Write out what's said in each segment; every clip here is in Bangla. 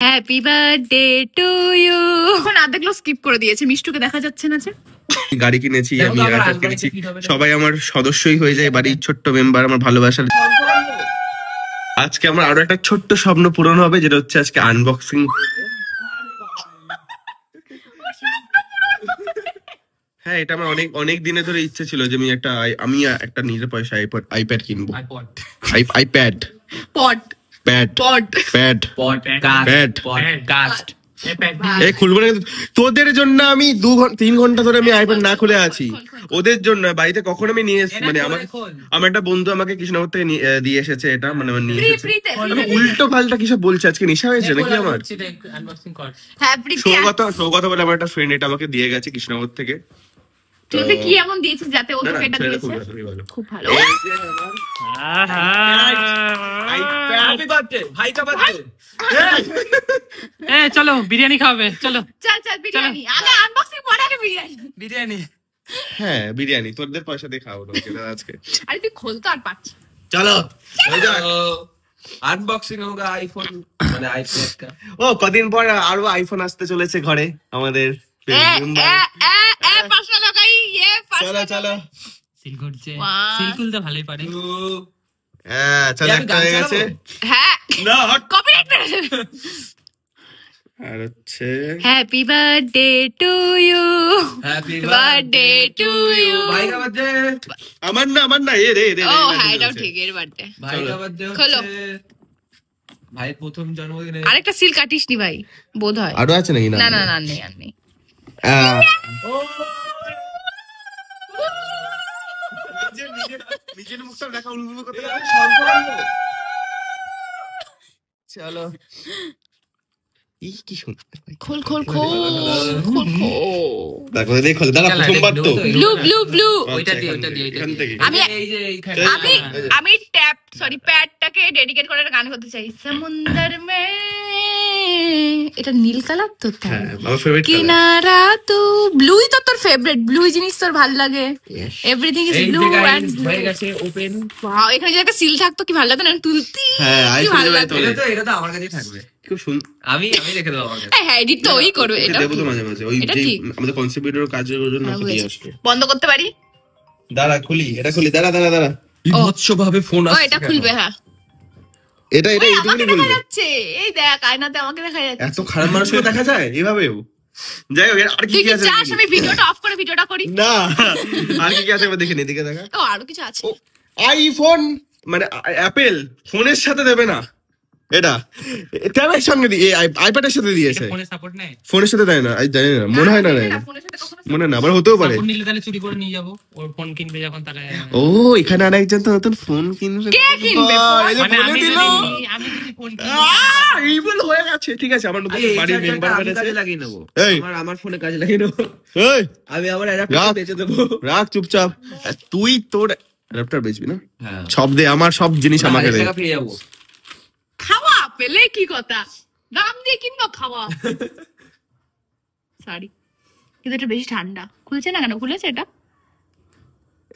Happy birthday to you. এখন আধেকগুলো স্কিপ করে দিয়েছে, মিষ্টুকে দেখা যাচ্ছে না যে। গাড়ি কিনেছি আমি, আইপ্যাড কিনেছি, সবাই আমার সদস্যই হয়ে যায়, বাড়ির ছোট্ট মেম্বার, আমার ভালোবাসার। আজকে আমার আরো একটা ছোট্ট স্বপ্ন পূরণ হবে, যেটা হচ্ছে আজকে আনবক্সিং। হ্যাঁ, এটা আমার অনেক দিনে ধরে ইচ্ছে ছিল যে আমি একটা নিজের পয়সা আইপ্যাড কিনবো। আইপ্যাড পড প্যাড পড প্যাড প্যাড কাস্ট এই খুলবো না। তোদের জন্য আমি 3 ঘন্টা ধরে আমি আইপ্যাড না খুলে আছি, ওদের জন্য। বাড়িতে কখন আমি নিয়ে মানে আমার একটা বন্ধু আমাকে কৃষ্ণনগর থেকে দিয়ে এসেছে, এটা মানে আমার নিয়ে এসেছে। আমি উল্টো পাল্টা কিসব বলছি, আজকে নেশা হয়েছে নাকি আমার? সৌগত বলে আমার একটা ফ্রেন্ড এটা আমাকে দিয়ে গেছে কৃষ্ণনগর থেকে। তুই কি এমন দিয়েছিস যাতে ও তোকে এটা দিয়েছে? খুব ভালো। হ্যাপি বার্থডে ভাই কা বার্থডে। চলো বিরিয়ানি খাবে, চলো চল বিরিয়ানি আগে আনবক্সিং পরে আগে বিরিয়ানি। হ্যাঁ বিরিয়ানি তোদের পয়সা দিয়ে খাওয়াবো আজকে। আরে তুই খোল তো আর পাচ্ছি। চলো আনবক্সিং হোগা আইফোন মানে আইপ্যাড কা। ও কদিন পর আরো আইফোন আসতে চলেছে ঘরে আমাদের। চলো সিল করছে, সিল খুলতে ভালোই পারে। চলো একটা হয়ে গেছে। হ্যাঁ না কপিরাইট মেরে দেবে। আর হচ্ছে happy birthday to you, happy birthday to you. ভাই কা বার্থডে। আমার না এ রে ও হ্যাঁ এটাও ঠিক, এর বার্থডে। ভাই কা বার্থডে খোলো। হচ্ছে ভাই প্রথম জন্মদিনে। আরেকটা সিল কাটিসনি ভাই বোধহয়। আরো আছে নাকি? না নেই আর নেই। নিজের মুখটা দেখা অনুভব করতে চলো। কি শুন খোল দেখো দেখো দাদা প্রথমবার তো ব্লু ওইটা দিয়ে এখান থেকে আমি এই যে এইখানে আমি প্যাডটাকে ডেডিকেট করে একটা গান করতে চাই। সমুদ্র মে, এটা নীল কালার তো তাই। আমার ফেভারিট কিনারা তো ব্লুই তো তোর ফেভারিট, ব্লু জিনিস তোর ভালো লাগে। এভরিথিং ইজ ব্লু এন্ড হয়ে গেছে ওপেন। ওয়াও, এখানে যদি একটা সিল থাকতো কি ভালো লাগতো না? তুলতি হ্যাঁ কি ভালো লাগতো। এটা তো আমার কাছেই থাকবে। খুব শুন আমি রেখে দেবো আমার কাছে। হ্যাঁ এডিট তো ওই করবে। এটা দেবো তো মাঝে ওই যে আমাদের কনসেপ্টের কাজের জন্য দিয়ে আসবে। বন্ধ করতে পারি? দাঁড়া খুলি, এটা খুলি। দাঁড়া বিভৎসভাবে ফোন আসছে। এটা খুলবে? হ্যাঁ এটা আমাকে দেখা যাচ্ছে। এই দেখ আয়নাতে আমাকে দেখা যাচ্ছে। এত খারাপ মানুষকে দেখা যায় এভাবেও? যাই হোক আর কি আছে? চাস আমি ভিডিওটা অফ করে ভিডিওটা করি? না আর কি আছে দেখে নে, দিকে দেখা। ও আরো কিছু আছে। আইফোন মানে অ্যাপেল ফোনের সাথে দেবে না, এটা ট্যাবের সঙ্গে দিয়ে আইপ্যাডের সাথে দিয়েছে। ফোনের সাপোর্ট নেই, ফোনের সাথে দেয় না, জানি না, মনে হয় না মনে না, আবার হতেও পারে। নিলে তাহলে চুরি করে নিয়ে যাবো, ওর ফোন কিনবে যখন তাহলে। ও এখানে আর একজন তো নতুন ফোন কিনবে। কে কিনবে? মানে আমি যদি ফোন কিনি ইভল হয়ে গেছে। ঠিক আছে আমার নতুন বাড়ির মেম্বার কাজে লাগিয়ে নেব। আমার ফোনে কাজে লাগিয়ে নেব। এই আমি আবার অ্যাডাপ্টার বেচে দেব। রাখ চুপচাপ। তুই তোর অ্যাডাপ্টার বেচবি না? সব দে, আমার সব জিনিস আমাকে দে। টাকা পেয়ে যাবো। খাওয়া পেলে কি কথা, দাম দিয়ে কিনবো খাওয়া। সরি কিন্তু এটা বেশি ঠান্ডা। খুলছে না কেন? খুলেছে এটা?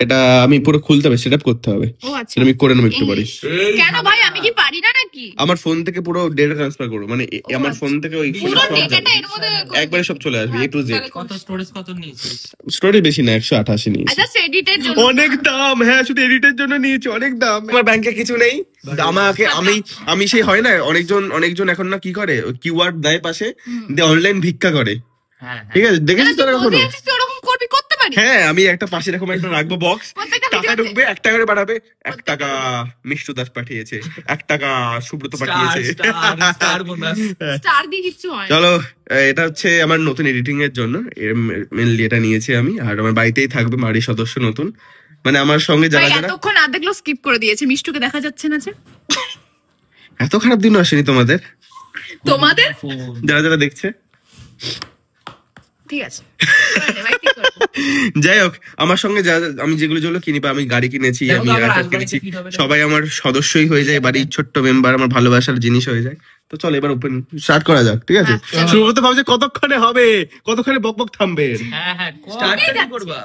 এটা আমি পুরো খুলতে হবে, সেটআপ করতে হবে। ও আচ্ছা আমি করে নেব একটু পরে। কেন ভাই আমি কি পারি না নাকি? আমার ফোন থেকে পুরো ডেটা ট্রান্সফার করব, মানে আমার ফোন থেকে ওই ফোনে সব ডেটাটা এর মধ্যে একবারে সব চলে আসবে, এ টু জেড। কত স্টোরেজ কত নিয়েছিস? স্টোরেজ বেশি না, 188 নিয়েছি। আচ্ছা এডিটের জন্য অনেক দাম। হ্যাঁ শুধু এডিটের জন্য নিয়েছি, অনেক দাম। আমার ব্যাংকে কিছু নেই, আমাকে আমি সেই হয় না অনেকজন এখন না কি করে, কিওয়ার্ড দেয় পাশে দিয়ে অনলাইন ভিক্ষা করে। ঠিক আছে দেখেছিস তোরা কখনো? ওরকম করবি, করতে পারি। হ্যাঁ আমি একটা পাশে এরকম একটা রাখবো বক্স, টাকা ঢুকবে, 1 টাকা করে পাঠাবে। 1 টাকা মিষ্টু দাস পাঠিয়েছে, 1 টাকা সুব্রত পাঠিয়েছে। স্টার দিয়ে কিছু হয়। চলো এটা হচ্ছে আমার নতুন এডিটিং এর জন্য মেনলি এটা নিয়েছি আমি। আর আমার বাড়িতেই থাকবে বাড়ির সদস্য নতুন, মানে আমার সঙ্গে যারা এতক্ষণ আধেকগুলো স্কিপ করে দিয়েছে, মিষ্টুকে দেখা যাচ্ছে না যে। এত খারাপ দিন আসেনি তোমাদের যারা দেখছে। ঠিক আছে যাই হোক আমার সঙ্গে আমি যেগুলো কিনি, বা আমি গাড়ি কিনেছি, আমি আইপ্যাড কিনেছি, সবাই আমার সদস্যই হয়ে যায়, বাড়ির ছোট্ট মেম্বার, আমার ভালোবাসার জিনিস হয়ে যায়। তো চল এবার ওপেন স্টার্ট করা যাক। ঠিক আছে শুরু করতে ভাবছি কতক্ষণে হবে, কতক্ষণে বকবক থামবে। হ্যাঁ স্টার্ট করবা।